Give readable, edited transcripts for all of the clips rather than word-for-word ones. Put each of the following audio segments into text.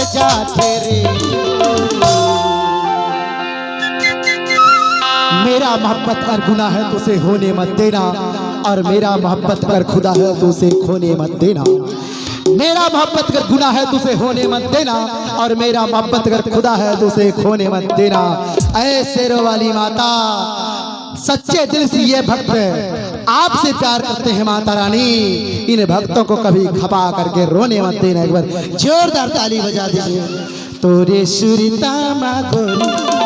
जाते मेरा मोहब्बत अगर गुनाह है तो उसे होने मत देना, और मेरा मोहब्बत अगर खुदा है तो उसे खोने मत देना। मेरा मोहब्बत अगर गुनाह है तो उसे होने मत देना, और मेरा मोहब्बत अगर खुदा है तो उसे खोने मत देना। ऐ शेरों वाली माता, सच्चे दिल से ये भक्त आपसे प्यार करते हैं माता रानी, इन भक्तों को कभी खपा करके रोने मत देना। एक बार जोरदार ताली बजा दीजिए। तोरे सुरता मागोरी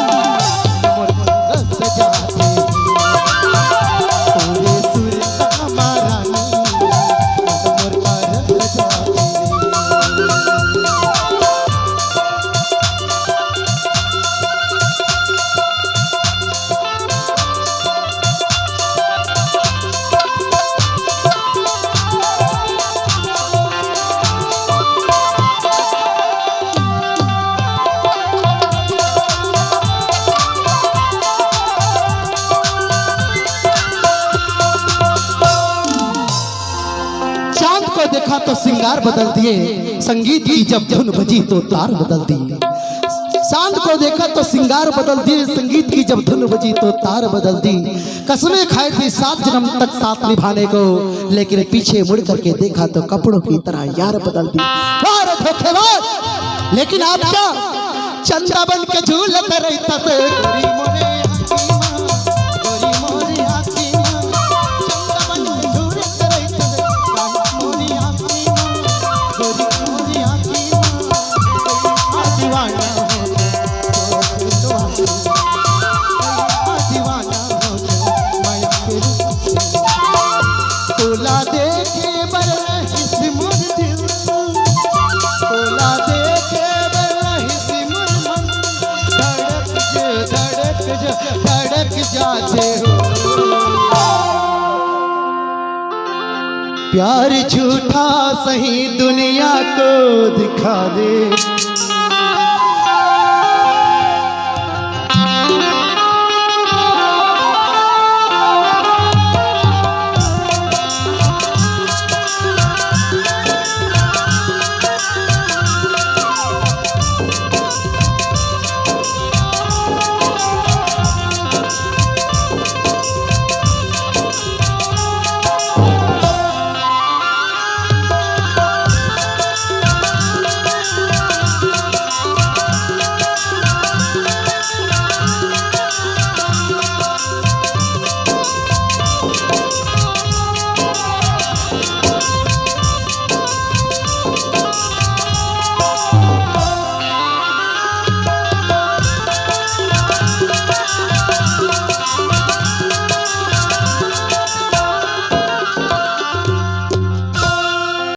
देखा तो सिंगार बदल दिए, संगीत की जब धुन बजी तो तार बदल दिए। चांद को देखा तो सिंगार बदल दिए, संगीत की जब धुन बजी तो तार बदल दी। कसमें खाई थी 7 जन्म तक साथ निभाने को, लेकिन पीछे मुड़ करके देखा तो कपड़ों की तरह यार बदल दी। धोखेबाज, लेकिन आप क्या चंदा बन के झूलते रहता थे। प्यार झूठा सही दुनिया को दिखा दे।